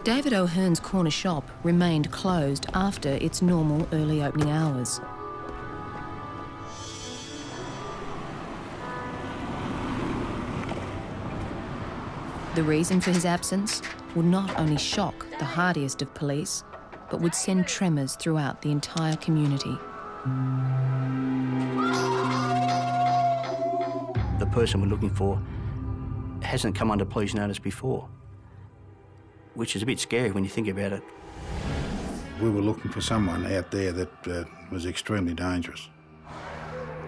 David O'Hearn's corner shop remained closed after its normal early opening hours. The reason for his absence would not only shock the hardiest of police, but would send tremors throughout the entire community. The person we're looking for hasn't come under police notice before, which is a bit scary when you think about it. We were looking for someone out there that was extremely dangerous.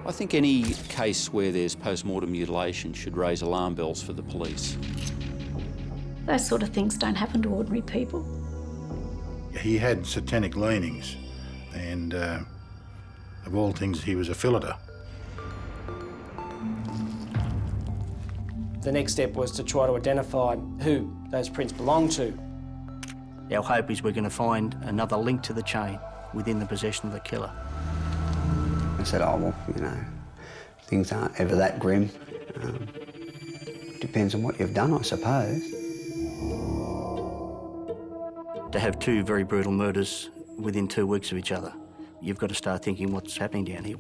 I think any case where there's post-mortem mutilation should raise alarm bells for the police. Those sort of things don't happen to ordinary people. He had satanic leanings, and of all things, he was a filleter. The next step was to try to identify who those prints belonged to. Our hope is we're going to find another link to the chain within the possession of the killer. I said, oh, well, you know, things aren't ever that grim. Depends on what you've done, I suppose. To have two very brutal murders within 2 weeks of each other, you've got to start thinking what's happening down here.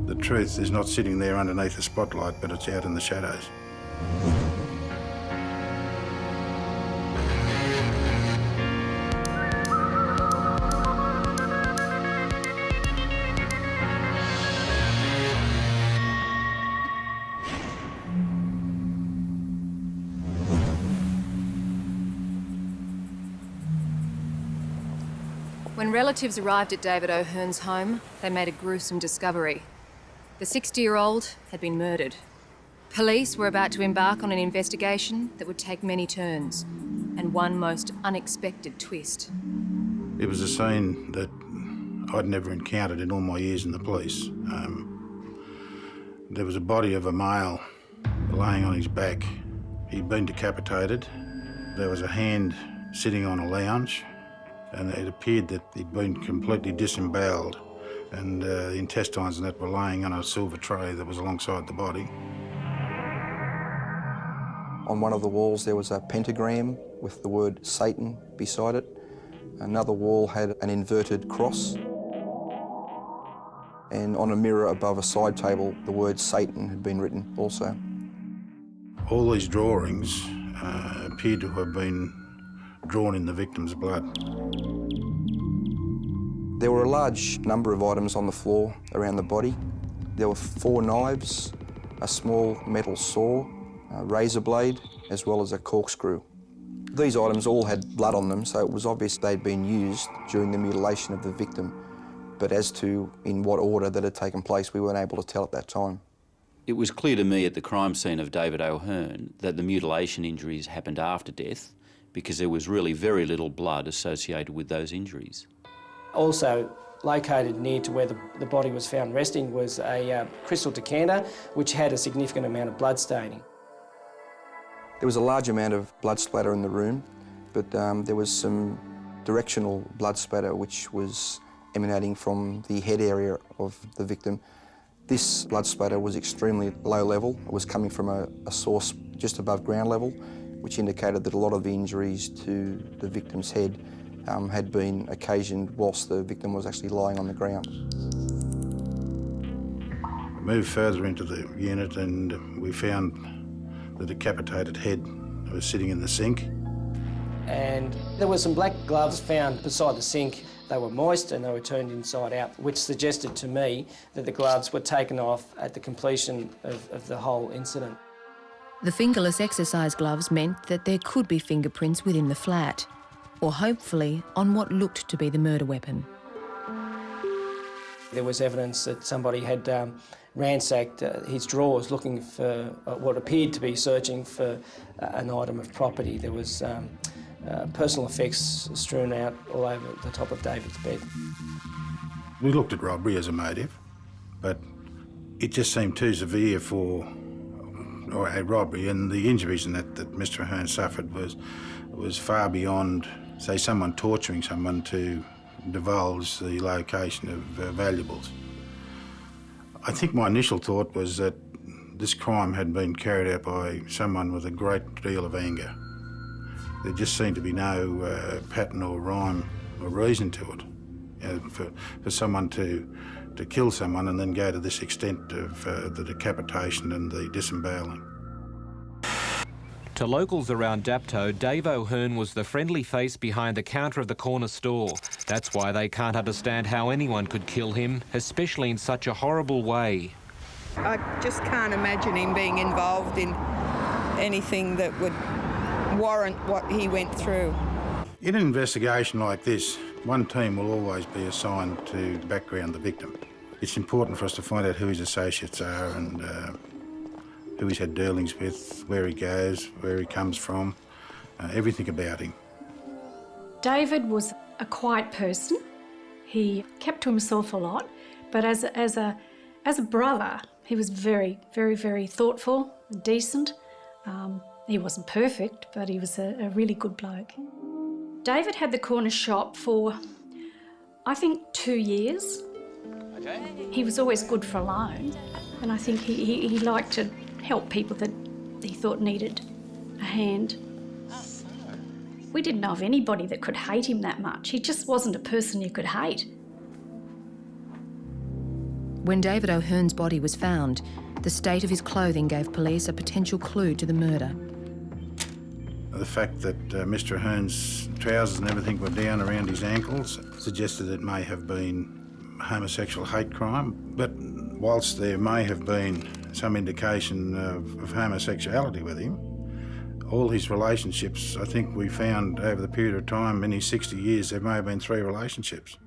The truth is not sitting there underneath the spotlight, but it's out in the shadows. When relatives arrived at David O'Hearn's home, they made a gruesome discovery. The 60-year-old had been murdered. Police were about to embark on an investigation that would take many turns, and one most unexpected twist. It was a scene that I'd never encountered in all my years in the police. There was a body of a male laying on his back. He'd been decapitated. There was a hand sitting on a lounge, and it appeared that he'd been completely disemboweled, and the intestines and that were laying on a silver tray that was alongside the body. On one of the walls there was a pentagram with the word Satan beside it. Another wall had an inverted cross. And on a mirror above a side table, the word Satan had been written also. All these drawings appeared to have been drawn in the victim's blood. There were a large number of items on the floor around the body. There were 4 knives, a small metal saw, a razor blade, as well as a corkscrew. These items all had blood on them, so it was obvious they'd been used during the mutilation of the victim. But as to in what order that had taken place, we weren't able to tell at that time. It was clear to me at the crime scene of David O'Hearn that the mutilation injuries happened after death, because there was really very little blood associated with those injuries. Also located near to where the body was found resting was a crystal decanter which had a significant amount of blood staining. There was a large amount of blood splatter in the room, but there was some directional blood splatter which was emanating from the head area of the victim. This blood splatter was extremely low level. It was coming from a source just above ground level, which indicated that a lot of the injuries to the victim's head had been occasioned whilst the victim was actually lying on the ground. We moved further into the unit and we found the decapitated head was sitting in the sink. And there were some black gloves found beside the sink. They were moist and they were turned inside out, which suggested to me that the gloves were taken off at the completion of the whole incident. The fingerless exercise gloves meant that there could be fingerprints within the flat, or hopefully on what looked to be the murder weapon. There was evidence that somebody had ransacked his drawers looking for what appeared to be searching for an item of property. There was personal effects strewn out all over the top of David's bed. We looked at robbery as a motive, but it just seemed too severe for a robbery, and the injuries in that Mr. O'Hearn suffered was far beyond, say, someone torturing someone to divulge the location of valuables. I think my initial thought was that this crime had been carried out by someone with a great deal of anger. There just seemed to be no pattern or rhyme or reason to it. You know, for someone to kill someone and then go to this extent of the decapitation and the disemboweling. To locals around Dapto, Dave O'Hearn was the friendly face behind the counter of the corner store. That's why they can't understand how anyone could kill him, especially in such a horrible way. I just can't imagine him being involved in anything that would warrant what he went through. In an investigation like this, one team will always be assigned to background the victim. It's important for us to find out who his associates are and who he's had dealings with, where he goes, where he comes from, everything about him. David was a quiet person. He kept to himself a lot, but as a brother, he was very, very, very thoughtful and decent. He wasn't perfect, but he was a really good bloke. David had the corner shop for, I think, 2 years. Okay. He was always good for a loan, and I think he liked to help people that he thought needed a hand. We didn't know of anybody that could hate him that much. He just wasn't a person you could hate. When David O'Hearn's body was found, the state of his clothing gave police a potential clue to the murder. The fact that Mr. O'Hearn's trousers and everything were down around his ankles suggested it may have been a homosexual hate crime, but whilst there may have been some indication of homosexuality with him, all his relationships, I think we found over the period of time, in his 60 years, there may have been 3 relationships.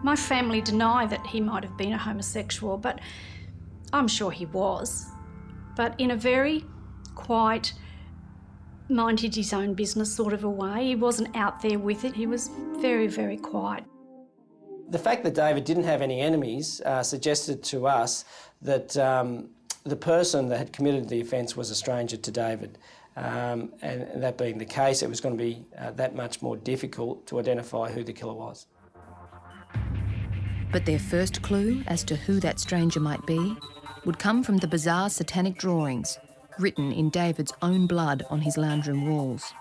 My family deny that he might have been a homosexual, but I'm sure he was. But in a very quiet, minded his own business sort of a way. He wasn't out there with it. He was very, very quiet. The fact that David didn't have any enemies suggested to us that the person that had committed the offence was a stranger to David. And that being the case, it was going to be that much more difficult to identify who the killer was. But their first clue as to who that stranger might be would come from the bizarre satanic drawings written in David's own blood on his lounge room walls.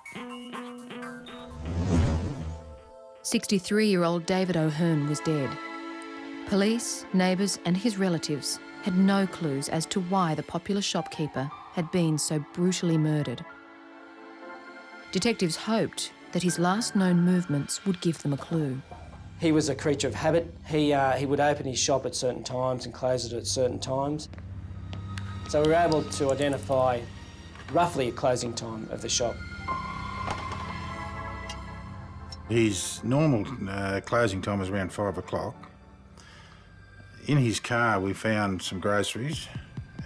63-year-old David O'Hearn was dead. Police, neighbours and his relatives had no clues as to why the popular shopkeeper had been so brutally murdered. Detectives hoped that his last known movements would give them a clue. He was a creature of habit. He would open his shop at certain times and close it at certain times. So we were able to identify roughly a closing time of the shop. His normal closing time was around 5 o'clock. In his car we found some groceries,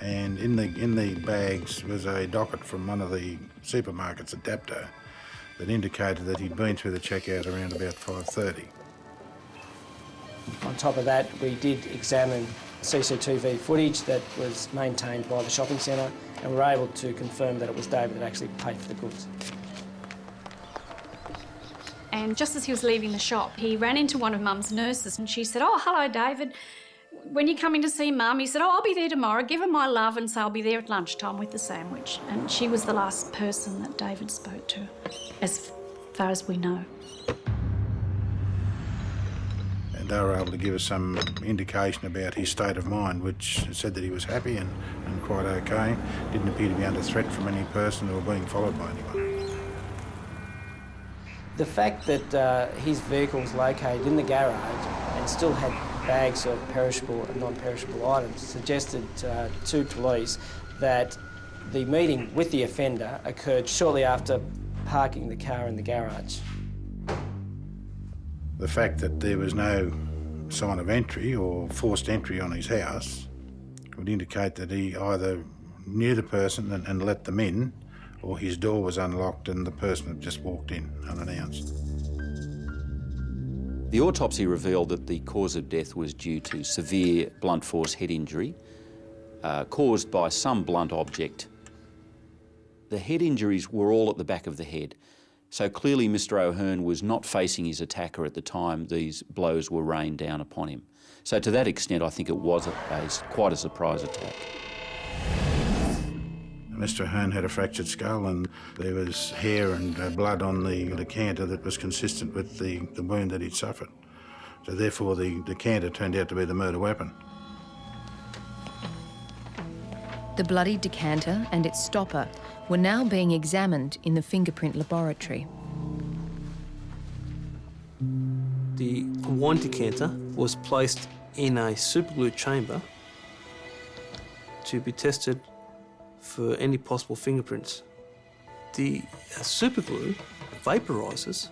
and in the bags was a docket from one of the supermarkets at Dapto that indicated that he'd been through the checkout around about 5:30. On top of that, we did examine CCTV footage that was maintained by the shopping centre, and we were able to confirm that it was David that actually paid for the goods. And just as he was leaving the shop, he ran into one of Mum's nurses and she said, "Oh, hello, David. When you're coming to see Mum?" He said, "Oh, I'll be there tomorrow. Give her my love and say I'll be there at lunchtime with the sandwich." And she was the last person that David spoke to, as far as we know. And they were able to give us some indication about his state of mind, which said that he was happy and quite okay. Didn't appear to be under threat from any person or being followed by anyone. The fact that his vehicle was located in the garage and still had bags of perishable and non-perishable items suggested to police that the meeting with the offender occurred shortly after parking the car in the garage. The fact that there was no sign of entry or forced entry on his house would indicate that he either knew the person and let them in, or his door was unlocked and the person had just walked in unannounced. The autopsy revealed that the cause of death was due to severe blunt force head injury caused by some blunt object. The head injuries were all at the back of the head, so clearly Mr. O'Hearn was not facing his attacker at the time these blows were rained down upon him. So to that extent, I think it was quite a surprise attack. Mr. Ahern had a fractured skull and there was hair and blood on the decanter that was consistent with the wound that he'd suffered. So therefore the decanter turned out to be the murder weapon. The bloody decanter and its stopper were now being examined in the fingerprint laboratory. The wine decanter was placed in a superglue chamber to be tested for any possible fingerprints. The superglue vaporises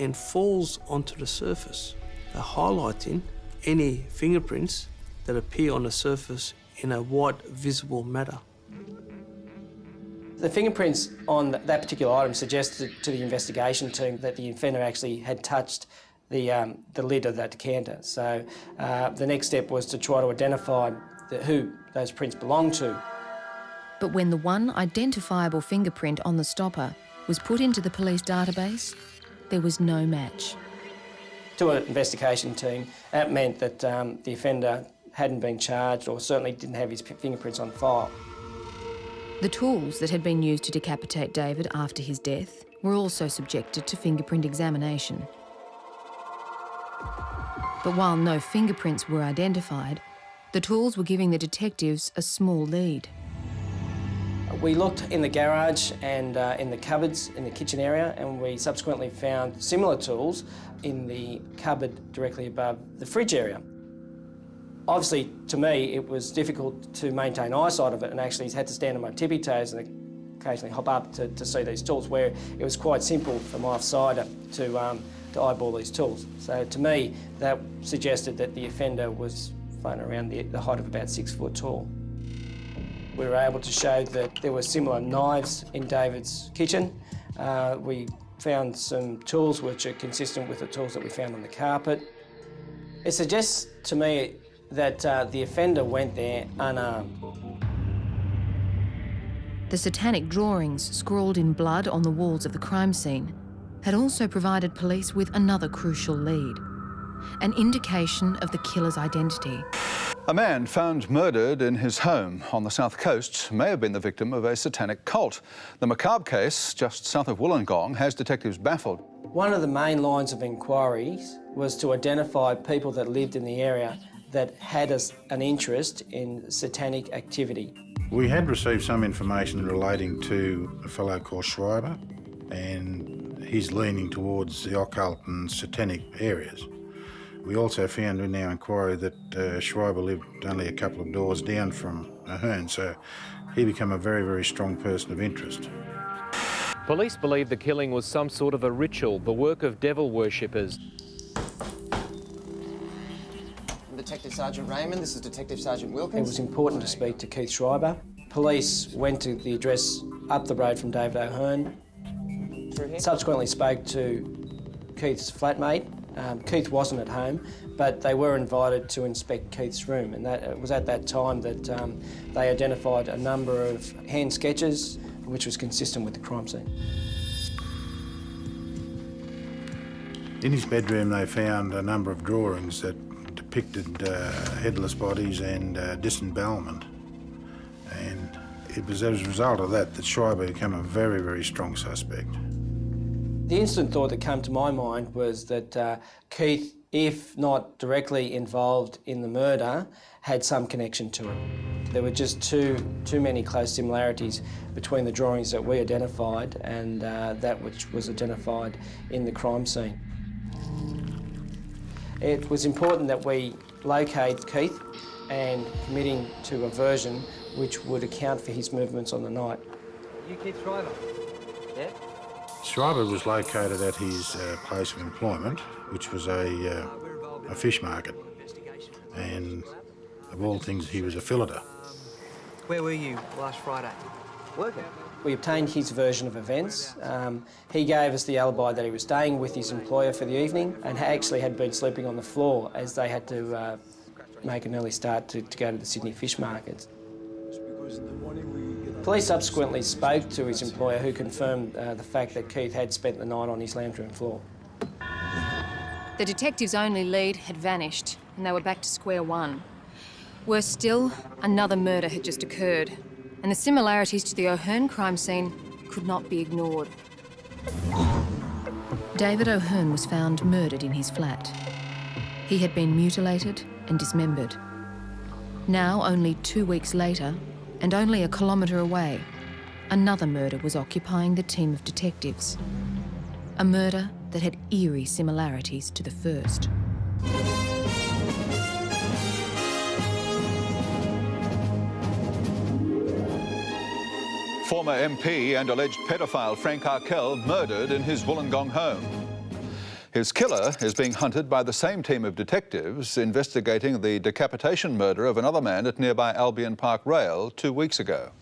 and falls onto the surface, highlighting any fingerprints that appear on the surface in a white visible matter. The fingerprints on that particular item suggested to the investigation team that the offender actually had touched the lid of that decanter. So the next step was to try to identify who those prints belonged to. But when the one identifiable fingerprint on the stopper was put into the police database, there was no match. To an investigation team, that meant that the offender hadn't been charged or certainly didn't have his fingerprints on file. The tools that had been used to decapitate David after his death were also subjected to fingerprint examination. But while no fingerprints were identified, the tools were giving the detectives a small lead. We looked in the garage and in the cupboards in the kitchen area, and we subsequently found similar tools in the cupboard directly above the fridge area. Obviously, to me, it was difficult to maintain eyesight of it, and actually had to stand on my tippy toes and occasionally hop up to see these tools, where it was quite simple for my offsider to eyeball these tools. So to me, that suggested that the offender was floating around the height of about 6 foot tall. We were able to show that there were similar knives in David's kitchen. We found some tools which are consistent with the tools that we found on the carpet. It suggests to me that the offender went there unarmed. The satanic drawings scrawled in blood on the walls of the crime scene had also provided police with another crucial lead, an indication of the killer's identity. A man found murdered in his home on the south coast may have been the victim of a satanic cult. The macabre case just south of Wollongong has detectives baffled. One of the main lines of inquiries was to identify people that lived in the area that had an interest in satanic activity. We had received some information relating to a fellow called Schreiber, and he's leaning towards the occult and satanic areas. We also found in our inquiry that Schreiber lived only a couple of doors down from Ahern, so he became a very, very strong person of interest. Police believe the killing was some sort of a ritual, the work of devil worshippers. Detective Sergeant Raymond, this is Detective Sergeant Wilkins. It was important to speak to Keith Schreiber. Police went to the address up the road from David O'Hearn. Subsequently spoke to Keith's flatmate. Keith wasn't at home, but they were invited to inspect Keith's room, and it was at that time that they identified a number of hand sketches, which was consistent with the crime scene. In his bedroom they found a number of drawings that depicted headless bodies and disembowelment, and it was as a result of that that Schreiber became a very, very strong suspect. The instant thought that came to my mind was that Keith, if not directly involved in the murder, had some connection to it. There were just too many close similarities between the drawings that we identified and that which was identified in the crime scene. It was important that we locate Keith and committing to a version which would account for his movements on the night. You Keith Schreiber? Yeah? Schreiber was located at his place of employment, which was a fish market, and of all things he was a filleter. Where were you last Friday? Working. We obtained his version of events. He gave us the alibi that he was staying with his employer for the evening and actually had been sleeping on the floor as they had to make an early start to go to the Sydney fish markets. Police subsequently spoke to his employer, who confirmed the fact that Keith had spent the night on his lounge room floor. The detective's only lead had vanished, and they were back to square one. Worse still, another murder had just occurred, and the similarities to the O'Hearn crime scene could not be ignored. David O'Hearn was found murdered in his flat. He had been mutilated and dismembered. Now, only 2 weeks later, and only a kilometre away, another murder was occupying the team of detectives. A murder that had eerie similarities to the first. Former MP and alleged pedophile Frank Arkell murdered in his Wollongong home. His killer is being hunted by the same team of detectives investigating the decapitation murder of another man at nearby Albion Park Rail 2 weeks ago.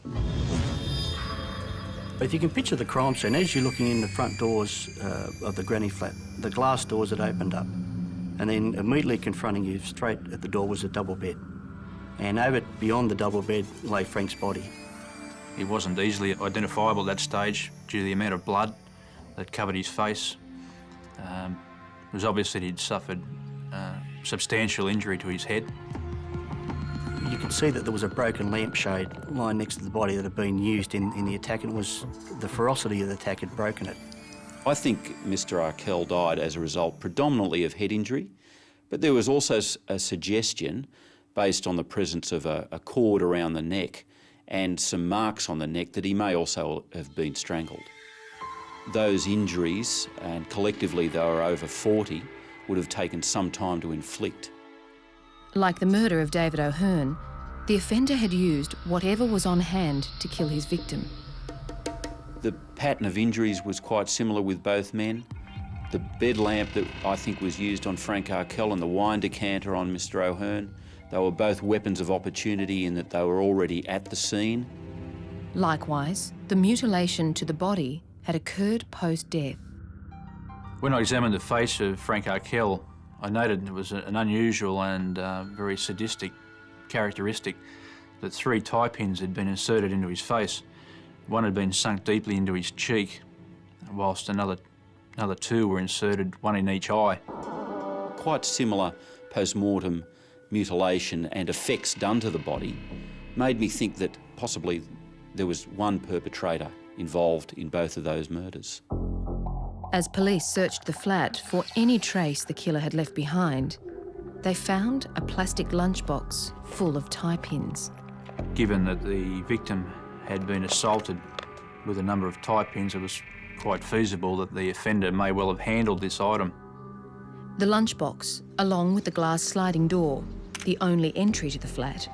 If you can picture the crime scene, as you're looking in the front doors of the granny flat, the glass doors had opened up, and then immediately confronting you straight at the door was a double bed. And over beyond the double bed lay Frank's body. He wasn't easily identifiable at that stage due to the amount of blood that covered his face. It was obvious that he'd suffered substantial injury to his head. You could see that there was a broken lampshade lying next to the body that had been used in the attack, and it was the ferocity of the attack had broken it. I think Mr Arkell died as a result predominantly of head injury, but there was also a suggestion based on the presence of a cord around the neck and some marks on the neck that he may also have been strangled. Those injuries, and collectively they were over 40, would have taken some time to inflict. Like the murder of David O'Hearn, the offender had used whatever was on hand to kill his victim. The pattern of injuries was quite similar with both men. The bed lamp that I think was used on Frank Arkell and the wine decanter on Mr O'Hearn, they were both weapons of opportunity in that they were already at the scene. Likewise, the mutilation to the body had occurred post-death. When I examined the face of Frank Arkell, I noted it was an unusual and very sadistic characteristic that 3 tie pins had been inserted into his face. One had been sunk deeply into his cheek, whilst another 2 were inserted, one in each eye. Quite similar post-mortem mutilation and effects done to the body made me think that possibly there was one perpetrator involved in both of those murders. As police searched the flat for any trace the killer had left behind, they found a plastic lunchbox full of tie pins. Given that the victim had been assaulted with a number of tie pins, it was quite feasible that the offender may well have handled this item. The lunchbox, along with the glass sliding door, the only entry to the flat,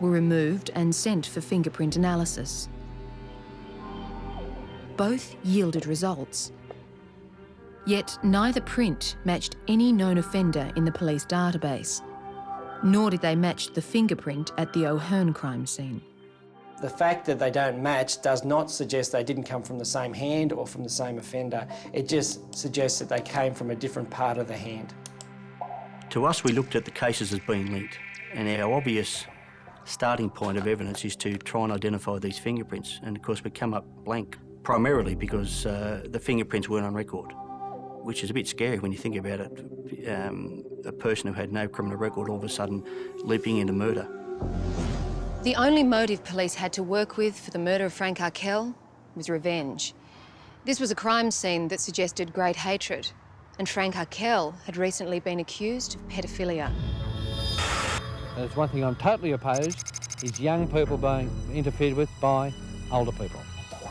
were removed and sent for fingerprint analysis. Both yielded results. Yet neither print matched any known offender in the police database, nor did they match the fingerprint at the O'Hearn crime scene. The fact that they don't match does not suggest they didn't come from the same hand or from the same offender. It just suggests that they came from a different part of the hand. To us, we looked at the cases as being linked, and our obvious starting point of evidence is to try and identify these fingerprints. And of course, we come up blank, primarily because the fingerprints weren't on record, which is a bit scary when you think about it. A person who had no criminal record all of a sudden leaping into murder. The only motive police had to work with for the murder of Frank Arkell was revenge. This was a crime scene that suggested great hatred, and Frank Arkell had recently been accused of pedophilia. There's one thing I'm totally opposed, is young people being interfered with by older people.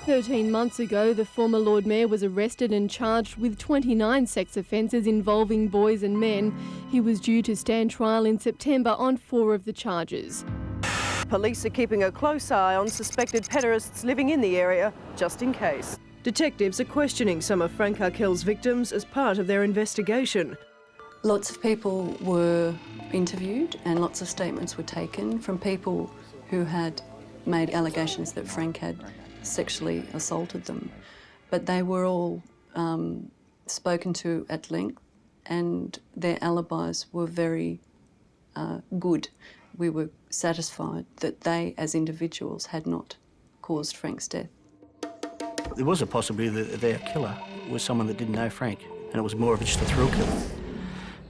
13 months ago, the former Lord Mayor was arrested and charged with 29 sex offences involving boys and men. He was due to stand trial in September on 4 of the charges. Police are keeping a close eye on suspected pederasts living in the area, just in case. Detectives are questioning some of Frank Arkell's victims as part of their investigation. Lots of people were interviewed and lots of statements were taken from people who had made allegations that Frank had sexually assaulted them. But they were all spoken to at length and their alibis were very good. We were satisfied that they, as individuals, had not caused Frank's death. There was a possibility that their killer was someone that didn't know Frank, and it was more of just a thrill killer.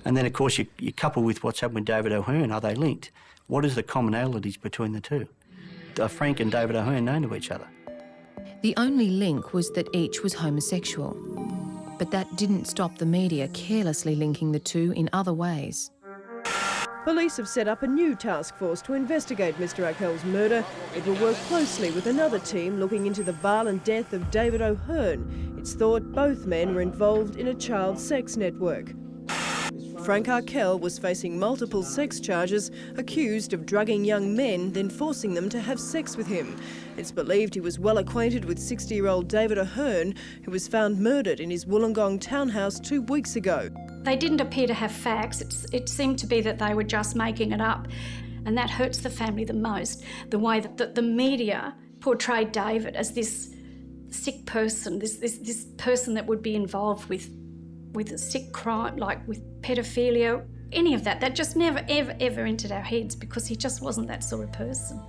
And then, of course, you couple with what's happened with David O'Hearn. Are they linked? What is the commonalities between the two? Frank and David O'Hearn known to each other? The only link was that each was homosexual. But that didn't stop the media carelessly linking the two in other ways. Police have set up a new task force to investigate Mr Akel's murder. It will work closely with another team looking into the violent death of David O'Hearn. It's thought both men were involved in a child sex network. Frank Akel was facing multiple sex charges, accused of drugging young men, then forcing them to have sex with him. It's believed he was well acquainted with 60-year-old David O'Hearn, who was found murdered in his Wollongong townhouse 2 weeks ago. They didn't appear to have facts. It seemed to be that they were just making it up. And that hurts the family the most, the way that the media portrayed David as this sick person, this person that would be involved with a sick crime, like with paedophilia, any of that. That just never, ever entered our heads because he just wasn't that sort of person.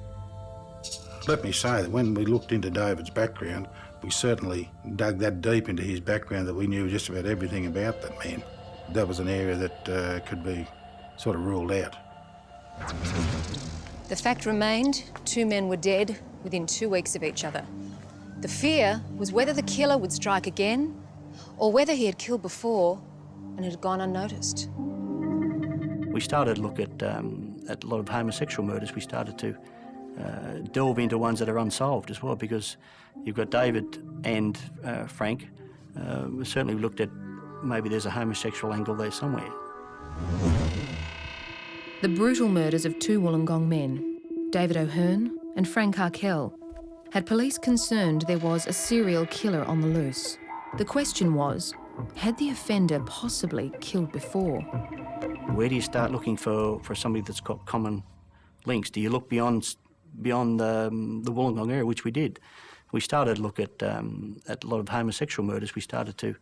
Let me say that when we looked into David's background, we certainly dug that deep into his background that we knew just about everything about that man. That was an area that could be sort of ruled out. The fact remained, 2 men were dead within 2 weeks of each other. The fear was whether the killer would strike again or whether he had killed before and it had gone unnoticed. We started to look at a lot of homosexual murders. We started to delve into ones that are unsolved as well, because you've got David and Frank. We certainly looked at maybe there's a homosexual angle there somewhere. The brutal murders of 2 Wollongong men, David O'Hearn and Frank Akel, had police concerned there was a serial killer on the loose. The question was, had the offender possibly killed before? Where do you start looking for somebody that's got common links? Do you look beyond the Wollongong area, which we did? We started to look at a lot of homosexual murders. We started to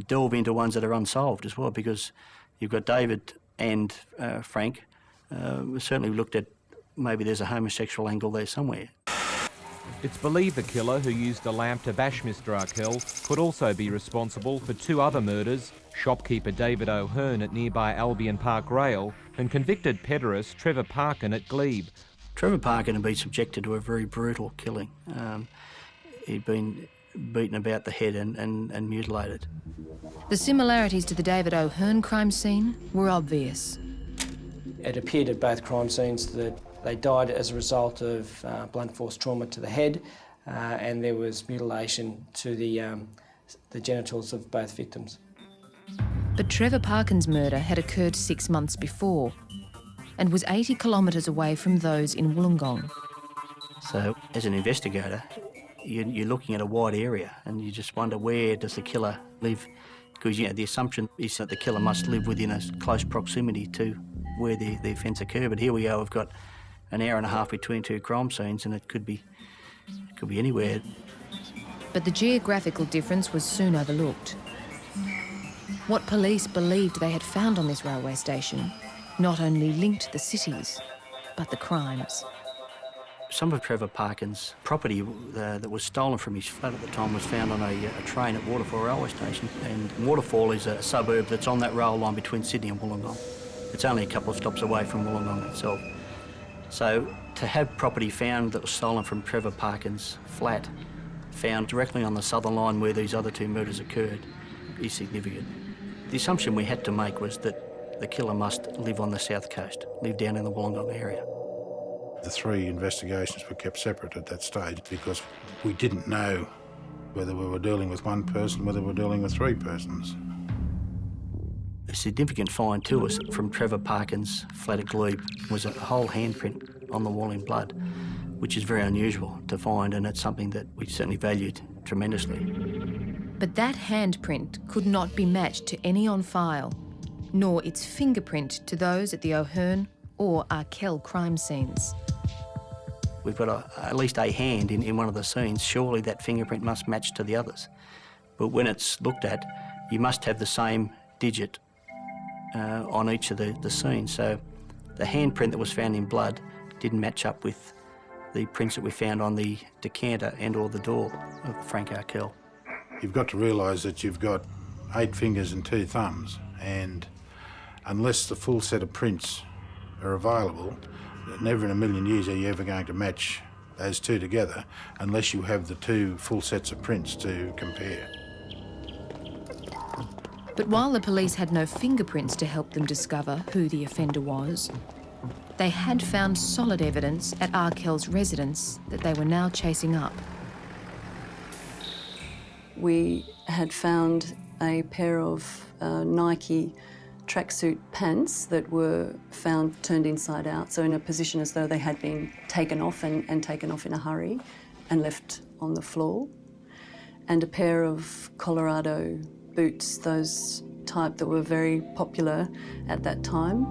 delve into ones that are unsolved as well, because you've got David and Frank. We certainly looked at maybe there's a homosexual angle there somewhere. It's believed the killer who used a lamp to bash Mr Akel could also be responsible for 2 other murders, shopkeeper David O'Hearn at nearby Albion Park Rail and convicted pederast Trevor Parkin at Glebe. Trevor Parkin had been subjected to a very brutal killing. He'd been beaten about the head and mutilated. The similarities to the David O'Hearn crime scene were obvious. It appeared at both crime scenes that they died as a result of blunt force trauma to the head, and there was mutilation to the genitals of both victims. But Trevor Parkin's murder had occurred 6 months before and was 80 kilometres away from those in Wollongong. So as an investigator, you're looking at a wide area and you just wonder, where does the killer live? Because the assumption is that the killer must live within a close proximity to where the offence occurred. But here we are, we've got an hour and a half between 2 crime scenes, and it could be anywhere. But the geographical difference was soon overlooked. What police believed they had found on this railway station not only linked the cities, but the crimes. Some of Trevor Parkin's property that was stolen from his flat at the time was found on a train at Waterfall railway station. And Waterfall is a suburb that's on that rail line between Sydney and Wollongong. It's only a couple of stops away from Wollongong itself. So to have property found that was stolen from Trevor Parkin's flat, found directly on the southern line where these other 2 murders occurred, is significant. The assumption we had to make was that the killer must live on the south coast, live down in the Wollongong area. The 3 investigations were kept separate at that stage because we didn't know whether we were dealing with 1 person, whether we were dealing with 3 persons. A significant find to us from Trevor Parkin's flat at Glebe was a whole handprint on the wall in blood, which is very unusual to find, and it's something that we certainly valued tremendously. But that handprint could not be matched to any on file, nor its fingerprint to those at the O'Hearn or Akel crime scenes. We've got at least a hand in one of the scenes. Surely that fingerprint must match to the others. But when it's looked at, you must have the same digit on each of the scenes. So the handprint that was found in blood didn't match up with the prints that we found on the decanter and or the door of Frank Akel. You've got to realise that you've got 8 fingers and 2 thumbs, and unless the full set of prints are available, never in a million years are you ever going to match those two together unless you have the two full sets of prints to compare. But while the police had no fingerprints to help them discover who the offender was, they had found solid evidence at Arkell's residence that they were now chasing up. We had found a pair of Nike tracksuit pants that were found turned inside out, so in a position as though they had been taken off and taken off in a hurry and left on the floor, and a pair of Colorado boots, those type that were very popular at that time.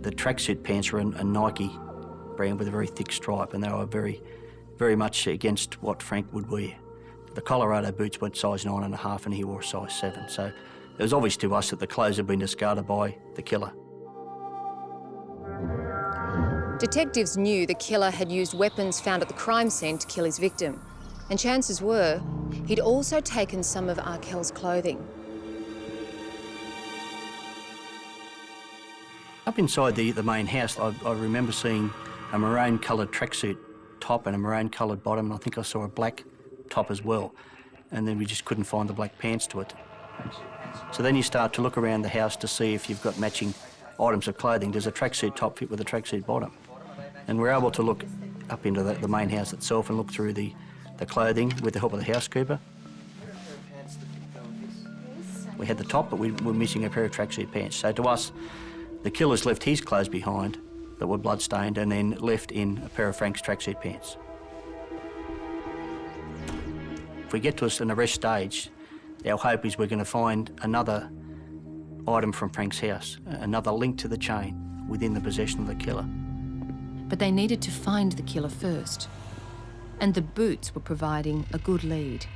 The tracksuit pants were a Nike brand with a very thick stripe, and they were very much against what Frank would wear. The Colorado boots went size 9.5 and he wore a size 7, so it was obvious to us that the clothes had been discarded by the killer. Detectives knew the killer had used weapons found at the crime scene to kill his victim, and chances were he'd also taken some of Arkell's clothing. Up inside the main house, I remember seeing a maroon-coloured tracksuit top and a maroon-coloured bottom, and I think I saw a black top as well, and then we just couldn't find the black pants to it. So then you start to look around the house to see if you've got matching items of clothing. Does a tracksuit top fit with a tracksuit bottom? And we're able to look up into the main house itself and look through the clothing with the help of the housekeeper. We had the top, but we were missing a pair of tracksuit pants. So to us, the killer's left his clothes behind that were blood-stained and then left in a pair of Frank's tracksuit pants. If we get to an arrest stage, our hope is we're going to find another item from Frank's house, another link to the chain within the possession of the killer. But they needed to find the killer first, and the boots were providing a good lead.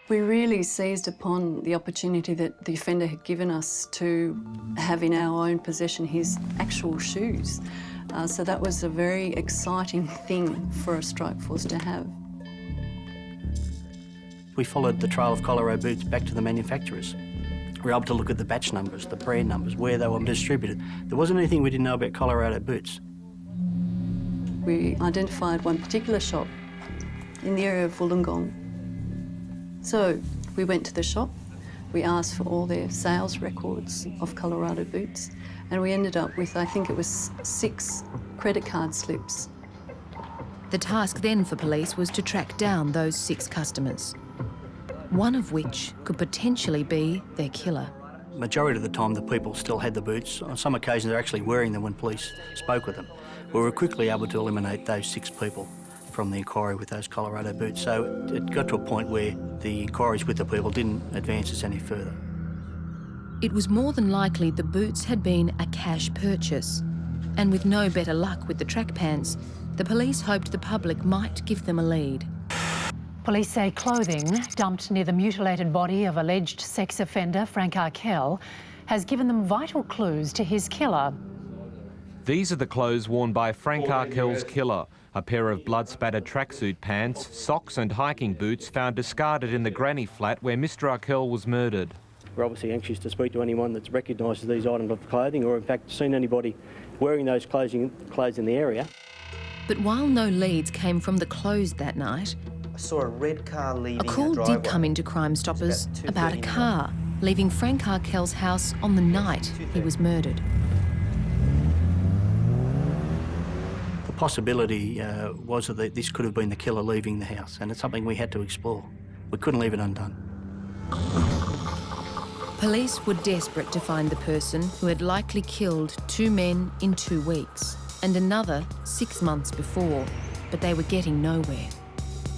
We really seized upon the opportunity that the offender had given us to have in our own possession his actual shoes. So that was a very exciting thing for a strike force to have. We followed the trail of Colorado boots back to the manufacturers. We were able to look at the batch numbers, the brand numbers, where they were distributed. There wasn't anything we didn't know about Colorado boots. We identified one particular shop in the area of Wollongong. So we went to the shop, we asked for all their sales records of Colorado boots, and we ended up with, I think it was 6 credit card slips. The task then for police was to track down those 6 customers, one of which could potentially be their killer. Majority of the time the people still had the boots. On some occasions they're actually wearing them when police spoke with them. We were quickly able to eliminate those 6 people from the inquiry with those Colorado boots. So it got to a point where the inquiries with the people didn't advance us any further. It was more than likely the boots had been a cash purchase, and with no better luck with the track pants, the police hoped the public might give them a lead. Police say clothing dumped near the mutilated body of alleged sex offender Frank Arkell has given them vital clues to his killer. These are the clothes worn by Frank Arkell's killer. A pair of blood-spattered tracksuit pants, socks and hiking boots found discarded in the granny flat where Mr Arkell was murdered. We're obviously anxious to speak to anyone that's recognises these items of clothing or in fact seen anybody wearing those clothes in the area. But while no leads came from the clothes that night, I saw a red car leaving a call the driveway. did come into Crime Stoppers about a car leaving Frank Arkell's house on the night he was murdered. The possibility was that this could have been the killer leaving the house, and it's something we had to explore. We couldn't leave it undone. Police were desperate to find the person who had likely killed 2 men in 2 weeks and another 6 months before, but they were getting nowhere.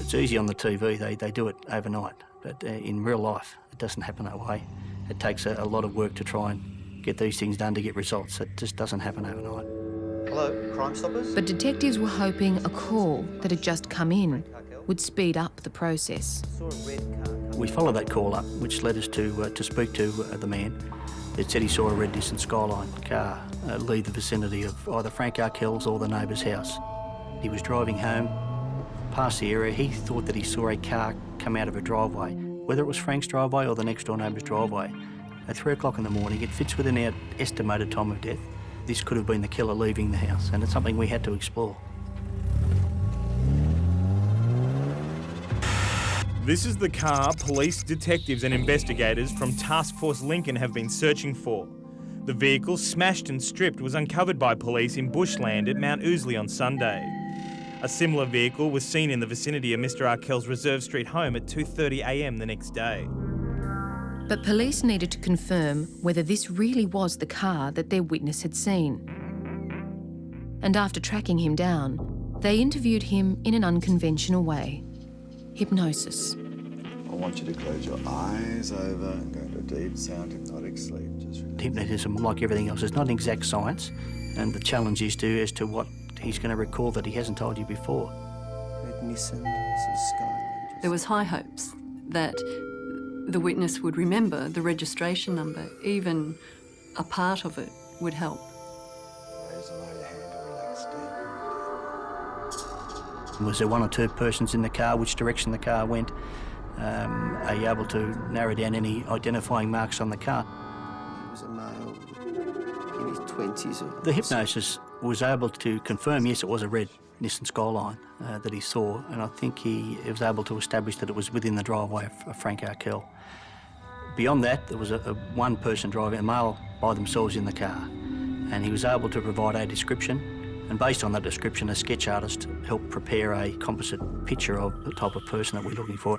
It's easy on the TV, they do it overnight, but in real life it doesn't happen that way. It takes a lot of work to try and get these things done to get results. It just doesn't happen overnight. Hello, Crime Stoppers? But detectives were hoping a call that had just come in would speed up the process. We followed that call up, which led us to speak to the man. It said he saw a red Nissan Skyline car leave the vicinity of either Frank Arkell's or the neighbour's house. He was driving home, past the area. He thought that he saw a car come out of a driveway, whether it was Frank's driveway or the next door neighbour's driveway. At 3 o'clock in the morning, it fits within our estimated time of death. this could have been the killer leaving the house, and it's something we had to explore. This is the car police, detectives and investigators from Task Force Lincoln have been searching for. The vehicle, smashed and stripped, was uncovered by police in bushland at Mount Ousley on Sunday. A similar vehicle was seen in the vicinity of Mr Arkell's Reserve Street home at 2:30 a.m. the next day. But police needed to confirm whether this really was the car that their witness had seen. And after tracking him down, they interviewed him in an unconventional way. Hypnosis. I want you to close your eyes over and go into a deep sound hypnotic sleep. Just relax. Hypnotism, like everything else, is not an exact science, and the challenge is as to what he's going to recall that he hasn't told you before. There was high hopes that the witness would remember the registration number. Even a part of it would help. Was there one or two persons in the car? Which direction the car went? Are you able to narrow down any identifying marks on the car? He was a male in his 20s. The hypnosis was able to confirm, yes, it was a red Nissan Skyline that he saw, and I think he was able to establish that it was within the driveway of Frank Arkell. Beyond that, there was a one person driving, a male by themselves in the car, and he was able to provide a description. And based on that description, a sketch artist helped prepare a composite picture of the type of person that we're looking for.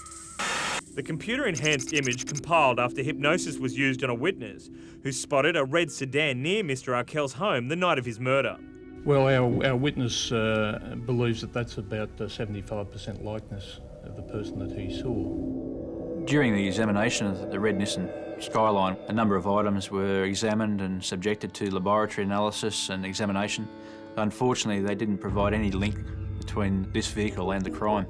The computer-enhanced image compiled after hypnosis was used on a witness who spotted a red sedan near Mr Arkell's home the night of his murder. Well, our witness believes that that's about 75% likeness of the person that he saw. During the examination of the red Nissan Skyline, a number of items were examined and subjected to laboratory analysis and examination. Unfortunately, they didn't provide any link between this vehicle and the crime.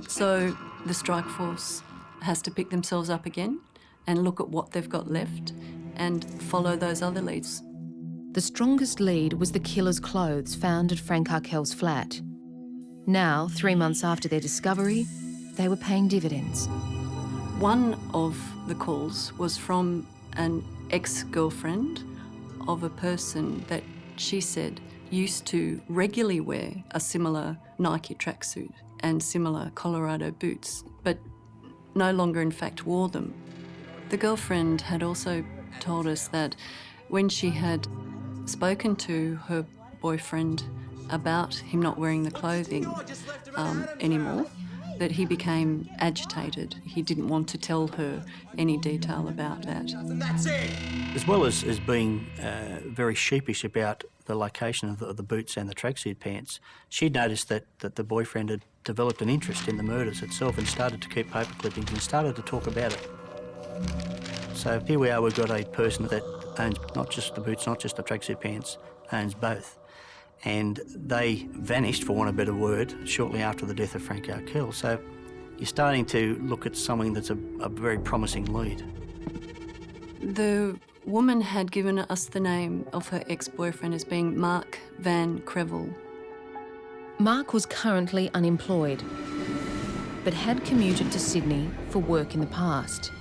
So the strike force has to pick themselves up again and look at what they've got left and follow those other leads. The strongest lead was the killer's clothes found at Frank Arkell's flat. Now, 3 months after their discovery, they were paying dividends. One of the calls was from an ex-girlfriend of a person that she said used to regularly wear a similar Nike tracksuit and similar Colorado boots, but no longer in fact wore them. The girlfriend had also told us that when she had spoken to her boyfriend about him not wearing the clothing anymore, that he became agitated. He didn't want to tell her any detail about that. As well as being very sheepish about the location of the boots and the tracksuit pants, she noticed that the boyfriend had developed an interest in the murders itself and started to keep paper clippings and started to talk about it. So here we are, we've got a person that owns not just the boots, not just the tracksuit pants, owns both. And they vanished, for want of a better word, shortly after the death of Frank Arkell. So you're starting to look at something that's a very promising lead. The woman had given us the name of her ex-boyfriend as being Mark Van Crevel. Mark was currently unemployed, but had commuted to Sydney for work in the past.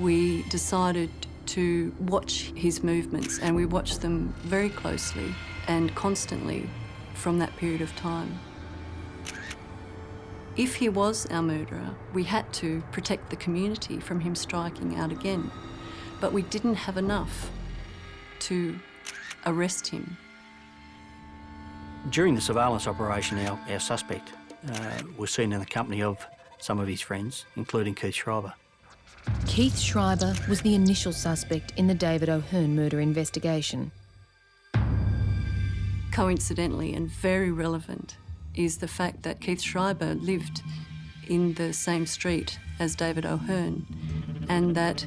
We decided to watch his movements, and we watched them very closely and constantly from that period of time. If he was our murderer, we had to protect the community from him striking out again, but we didn't have enough to arrest him. During the surveillance operation, our suspect was seen in the company of some of his friends, including Keith Schreiber. Keith Schreiber was the initial suspect in the David O'Hearn murder investigation. Coincidentally and very relevant is the fact that Keith Schreiber lived in the same street as David O'Hearn, and that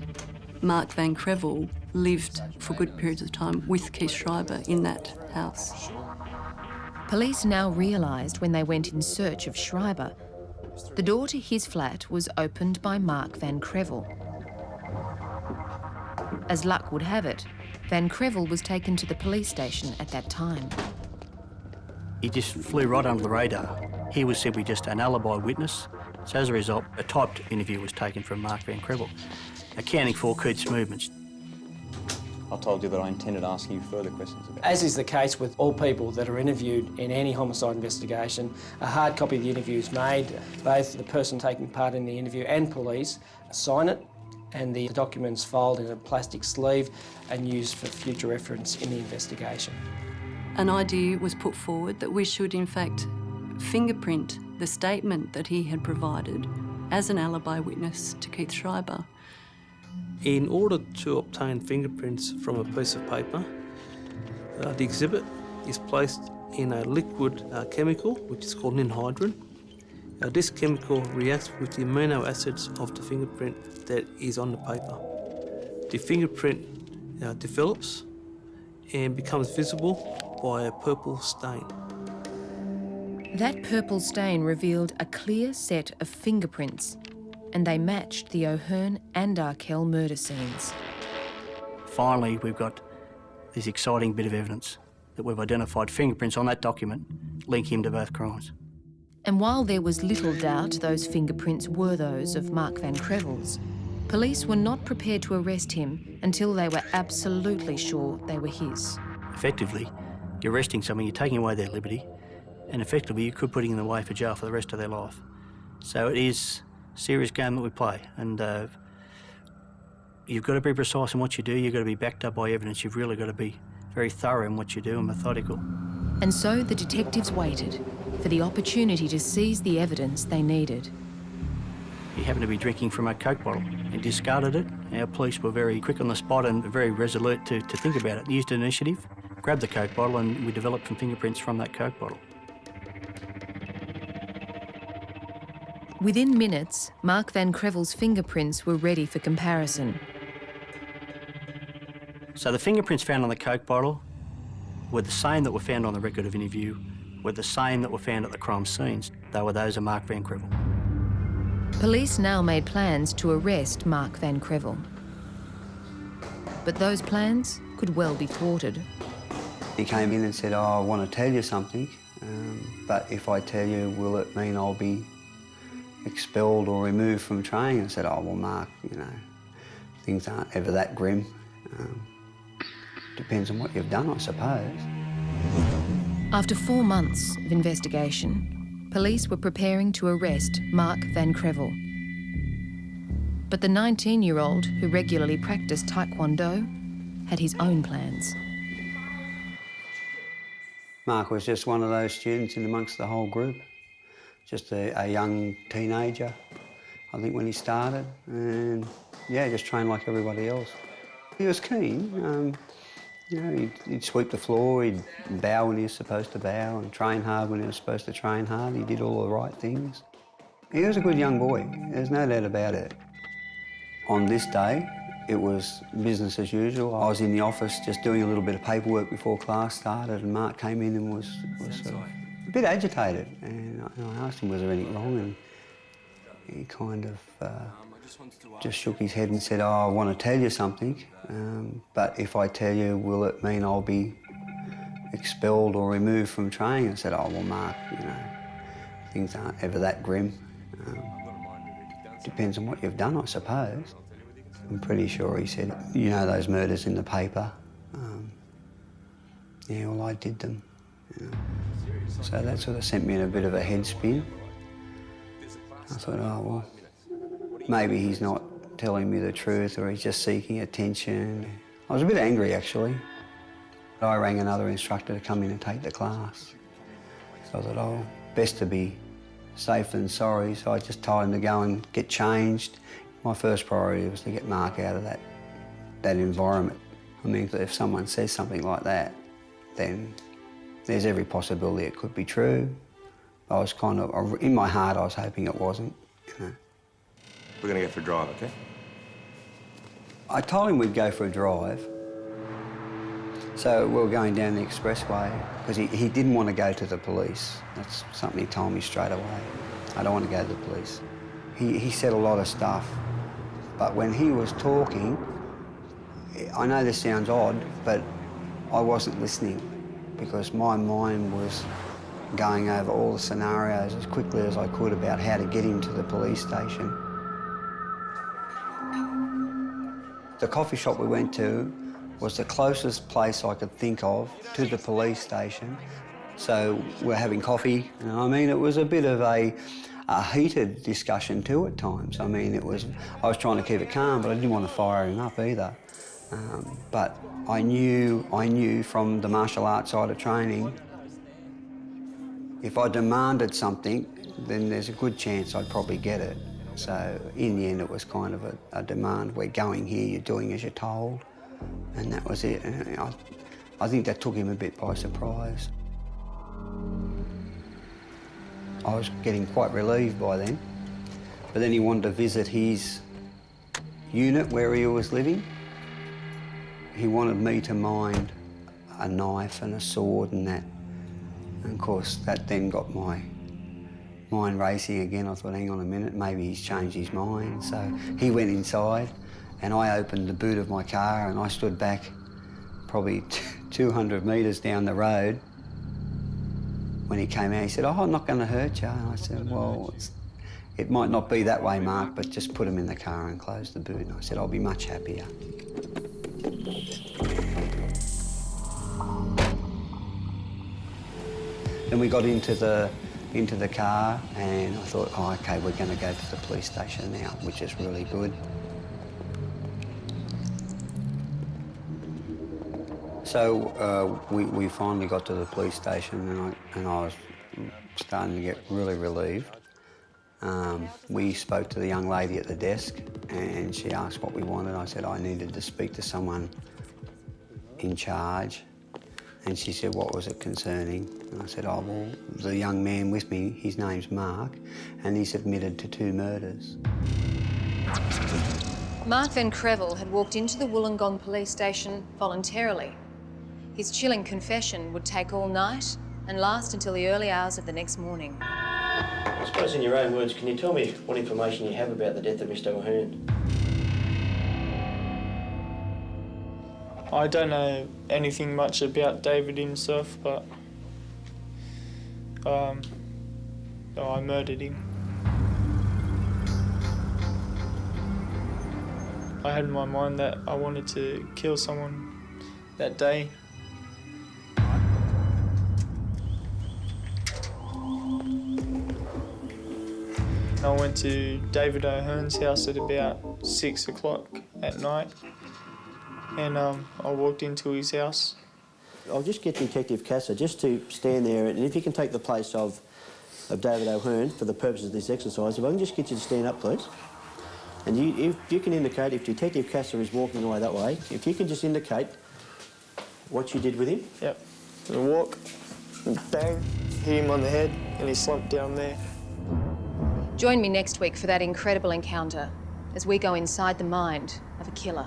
Mark Van Crevel lived for good periods of time with Keith Schreiber in that house. Police now realised when they went in search of Schreiber, the door to his flat was opened by Mark Van Crevel. As luck would have it, Van Crevel was taken to the police station at that time. He just flew right under the radar. He was simply just an alibi witness. So as a result, a typed interview was taken from Mark Van Crevel, accounting for Keith's movements. I told you that I intended asking you further questions about it. As is the case with all people that are interviewed in any homicide investigation, a hard copy of the interview is made. Both the person taking part in the interview and police sign it, and the documents filed in a plastic sleeve and used for future reference in the investigation. An idea was put forward that we should in fact fingerprint the statement that he had provided as an alibi witness to Keith Schreiber. In order to obtain fingerprints from a piece of paper, the exhibit is placed in a liquid chemical, which is called anhydrin. This chemical reacts with the amino acids of the fingerprint that is on the paper. The fingerprint develops and becomes visible by a purple stain. That purple stain revealed a clear set of fingerprints, and they matched the O'Hearn and Arkell murder scenes. Finally, we've got this exciting bit of evidence that we've identified fingerprints on that document link him to both crimes. And while there was little doubt those fingerprints were those of Mark Van Crevel's, police were not prepared to arrest him until they were absolutely sure they were his. Effectively, you're arresting someone, you're taking away their liberty, and effectively you could put them away for jail for the rest of their life. So it is a serious game that we play, and you've got to be precise in what you do, you've got to be backed up by evidence, you've really got to be very thorough in what you do and methodical. And so the detectives waited for the opportunity to seize the evidence they needed. He happened to be drinking from a Coke bottle and discarded it. Our police were very quick on the spot and very resolute to think about it. They used an initiative, grabbed the Coke bottle, and we developed some fingerprints from that Coke bottle. Within minutes, Mark Van Crevel's fingerprints were ready for comparison. So the fingerprints found on the Coke bottle were the same that were found on the record of interview, were the same that were found at the crime scenes. They were those of Mark Van Crevel. Police now made plans to arrest Mark Van Crevel. But those plans could well be thwarted. He came in and said, "Oh, I want to tell you something, but if I tell you, will it mean I'll be expelled or removed from training?" I said, "Oh, well, Mark, you know, things aren't ever that grim. Depends on what you've done, I suppose." After 4 months of investigation, police were preparing to arrest Mark Van Crevel. But the 19-year-old who regularly practiced Taekwondo had his own plans. Mark was just one of those students in amongst the whole group. Just a young teenager, I think, when he started. And, yeah, just trained like everybody else. He was keen. You know, he'd sweep the floor, he'd bow when he was supposed to bow, and train hard when he was supposed to train hard. He did all the right things. He was a good young boy, there's no doubt about it. On this day, it was business as usual. I was in the office just doing a little bit of paperwork before class started, and Mark came in and was sort of a bit agitated. And I asked him, was there anything wrong? And he kind of just shook his head and said, "Oh, I want to tell you something, but if I tell you, will it mean I'll be expelled or removed from training?" I said, "Oh, well, Mark, you know, things aren't ever that grim. Depends on what you've done, I suppose." I'm pretty sure he said, "You know those murders in the paper? Yeah, well, I did them." You know. So that sort of sent me in a bit of a head spin. I thought, oh, well, maybe he's not telling me the truth, or he's just seeking attention. I was a bit angry, actually. I rang another instructor to come in and take the class. So I thought, oh, best to be safe than sorry. So I just told him to go and get changed. My first priority was to get Mark out of that environment. I mean, if someone says something like that, then there's every possibility it could be true. I was kind of, in my heart, I was hoping it wasn't, you know. We're going to go for a drive, OK? I told him we'd go for a drive. So we were going down the expressway because he didn't want to go to the police. That's something he told me straight away. "I don't want to go to the police." He said a lot of stuff, but when he was talking, I know this sounds odd, but I wasn't listening because my mind was going over all the scenarios as quickly as I could about how to get him to the police station. The coffee shop we went to was the closest place I could think of to the police station. So we're having coffee, and I mean, it was a bit of a heated discussion too at times. I mean, I was trying to keep it calm, but I didn't want to fire him up either. But I knew from the martial arts side of training, if I demanded something, then there's a good chance I'd probably get it. So in the end, it was kind of a demand. We're going here, you're doing as you're told. And that was it. And I think that took him a bit by surprise. I was getting quite relieved by then. But then he wanted to visit his unit where he was living. He wanted me to mind a knife and a sword and that. And of course, that then got my mind racing again. I thought, hang on a minute, maybe he's changed his mind. So he went inside and I opened the boot of my car and I stood back probably 200 metres down the road. When he came out, he said, "Oh, I'm not going to hurt you." And I said, "Well, it might not be that way, Mark, but just put him in the car and close the boot." And I said, "I'll be much happier." Then we got into the car and I thought, oh, okay, we're going to go to the police station now, which is really good. So we finally got to the police station and I was starting to get really relieved. We spoke to the young lady at the desk and she asked what we wanted. I said I needed to speak to someone in charge. And she said, what was it concerning? And I said, oh, well, the young man with me, his name's Mark, and he's admitted to 2 murders. Mark Van Crevel had walked into the Wollongong police station voluntarily. His chilling confession would take all night and last until the early hours of the next morning. I suppose in your own words, can you tell me what information you have about the death of Mr. O'Hearn? I don't know anything much about David himself, but I murdered him. I had in my mind that I wanted to kill someone that day. I went to David O'Hearn's house at about 6 o'clock at night. And I walked into his house. I'll just get Detective Casser just to stand there, and if you can take the place of David O'Hearn for the purposes of this exercise, if I can just get you to stand up, please. And if you can indicate, if Detective Casser is walking away that way, if you can just indicate what you did with him. Yep. I walk, and bang, hit him on the head, and he slumped down there. Join me next week for that incredible encounter as we go inside the mind of a killer.